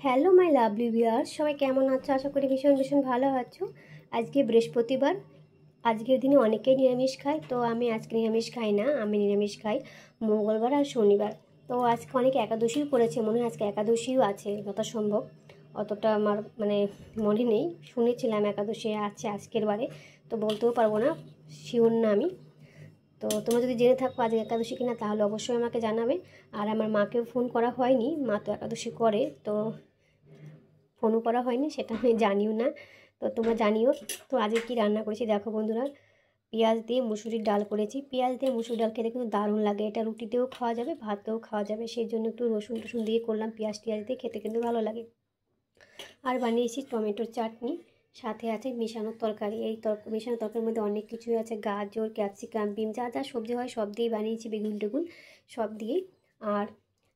Hello my lovely viewers, সবাই কেমন আছো? আশা করি ভীষণ ভীষণ ভালো আছো। আজকে বৃহস্পতিবার, আজকের দিনে অনেকেই নিরামিষ খায়, তো আমি আজকে নিরামিষ খাই না। আমি নিরামিষ খাই মঙ্গলবার আর শনিবার। তো আজকে অনেকে একাদশীও করেছে, মনে হয় আজকে একাদশীও আছে যথাসম্ভব। অতটা আমার মনে নেই, শুনেছিলাম একাদশী আছে আজকের বারে, তো বলতেও পারবো না, শিওর না আমি। তো তোমরা যদি জেনে থাকো আজকে একাদশী কিনা তাহলে অবশ্যই আমাকে জানাবে। আর আমার মাকেও ফোন করা হয়নি, মা তো একাদশী করে, তো ফোনও করা হয়নি, সেটা আমি জানিও না। তো তোমরা জানিও। তো আজকে কি রান্না করেছি দেখো বন্ধুরা, পেঁয়াজ দিয়ে মুসুরির ডাল করেছি। পেঁয়াজ দিয়ে মুসুর ডাল খেতে কিন্তু দারুণ লাগে, এটা রুটিতেও খাওয়া যাবে, ভাতেও খাওয়া যাবে, সেই জন্য একটু রসুন টসুন দিয়ে করলাম। পেঁয়াজ টিয়াজ দিয়ে খেতে কিন্তু ভালো লাগে। আর বানিয়েছি টমেটোর চাটনি, সাথে আছে মেশানোর তরকারি। এই মেশানো তরকারির মধ্যে অনেক কিছুই আছে, গাজর, ক্যাপসিকাম, বিম, যা যা সবজি হয় সব দিয়েই বানিয়েছি, বেগুন টেগুন সব দিয়েই। আর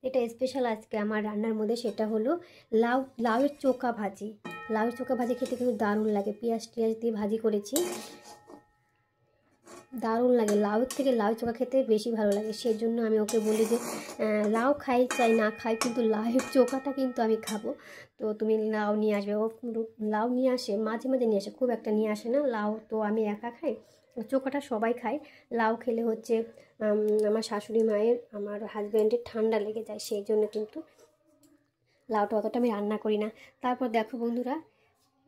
এটা স্পেশাল আজকে আমার রান্নার মধ্যে, সেটা হলো লাউয়ের চোখা ভাজি। লাউয়ের চোখা ভাজি খেতে কিন্তু দারুণ লাগে, পেঁয়াজ টিয়াজ দিয়ে ভাজি করেছি, দারুণ লাগে। লাউয়ের থেকে লাউ চোখা খেতে বেশি ভালো লাগে, সেই জন্য আমি ওকে বলি যে লাউ খাই চাই না খাই, কিন্তু লাউয়ের চোখাটা কিন্তু আমি খাবো। তো তুমি লাউ নিয়ে আসবে। ও লাউ নিয়ে আসে, মাঝে মাঝে নিয়ে আসে, খুব একটা নিয়ে আসে না। লাউ তো আমি একা খাই, চোখাটা সবাই খায়। লাউ খেলে হচ্ছে আমার শাশুড়ি মায়ের, আমার হাজব্যান্ডের ঠান্ডা লেগে যায়, সেই জন্য কিন্তু লাউটা অতটা আমি রান্না করি না। তারপর দেখো বন্ধুরা,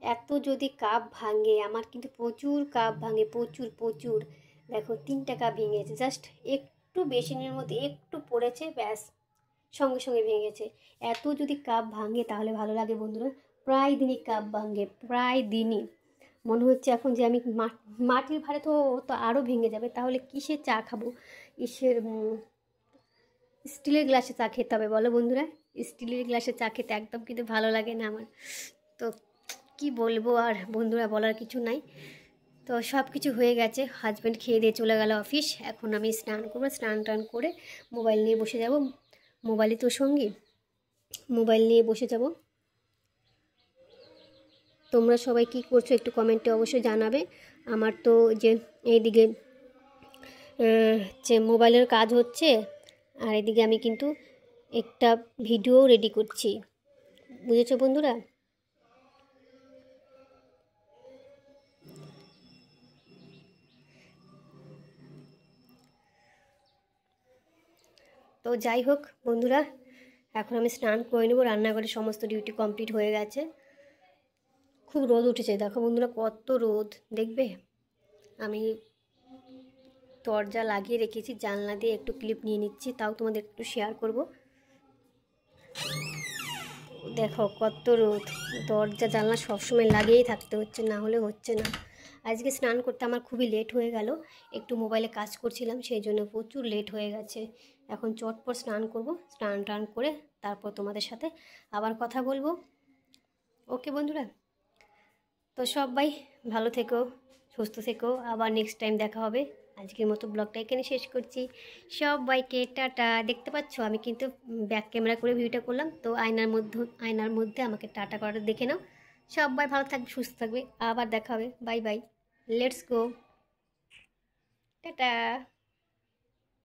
এত যদি কাপ ভাঙে, আমার কিন্তু প্রচুর কাপ ভাঙে, প্রচুর প্রচুর। দেখো 3টা কাপ ভেঙেছে, জাস্ট একটু বেসিনের মধ্যে একটু পড়েছে, ব্যাস সঙ্গে সঙ্গে ভেঙেছে। এত যদি কাপ ভাঙে তাহলে ভালো লাগে বন্ধুরা। প্রায় দিনই কাপ ভাঙে, প্রায় দিনই। মনে হচ্ছে এখন যে আমি মাটির ভাঁড়ে তো তো আরও ভেঙে যাবে, তাহলে কিসের চা খাবো? ইসের স্টিলের গ্লাসে চা খেতে হবে বলো বন্ধুরা। স্টিলের গ্লাসে চা খেতে একদম কিন্তু ভালো লাগে না আমার। তো কি বলবো আর বন্ধুরা, বলার কিছু নাই। তো সব কিছু হয়ে গেছে, হাজব্যান্ড খেয়ে দিয়ে চলে গেল অফিস। এখন আমি স্নান করবো, স্নান টান করে মোবাইল নিয়ে বসে যাব। মোবাইলই তো সঙ্গী, মোবাইল নিয়ে বসে যাব। তোমরা সবাই কি করছো একটু কমেন্টে অবশ্যই জানাবে। আমার তো যে এইদিকে যে মোবাইলের কাজ হচ্ছে, আর এদিকে আমি কিন্তু একটা ভিডিও রেডি করছি, বুঝেছো বন্ধুরা? তো যাই হোক বন্ধুরা, এখন আমি স্নান করে নেবো, রান্নাঘরে সমস্ত ডিউটি কমপ্লিট হয়ে গেছে। খুব রোদ উঠেছে দেখো বন্ধুরা, কত রোদ দেখবে। আমি দরজা লাগিয়ে রেখেছি, জানলা দিয়ে একটু ক্লিপ নিয়ে নিচ্ছি, তাও তোমাদের একটু শেয়ার করব। দেখো কত রোদ, দরজা জানলা সবসময় লাগিয়েই থাকতে হচ্ছে, না হলে হচ্ছে না। আজকে স্নান করতে আমার খুবই লেট হয়ে গেল, একটু মোবাইলে কাজ করছিলাম, সেই জন্য প্রচুর লেট হয়ে গেছে। এখন চটপট স্নান করব, স্নান টান করে তারপর তোমাদের সাথে আবার কথা বলবো। ওকে বন্ধুরা, তো সবাই ভালো থেকো, সুস্থ থেকো, আবার নেক্সট টাইম দেখা হবে। আজকের মতো ব্লগটা এখানে শেষ করছি। সবাইকে টাটা। দেখতে পাচ্ছ আমি কিন্তু ব্যাক ক্যামেরা করে ভিডিওটা করলাম, তো আয়নার মধ্যে আমাকে টাটা করাটা দেখে নাও। সবাই ভালো থাকবে, সুস্থ থাকবে, আবার দেখা হবে। Bye bye, let's go, tata.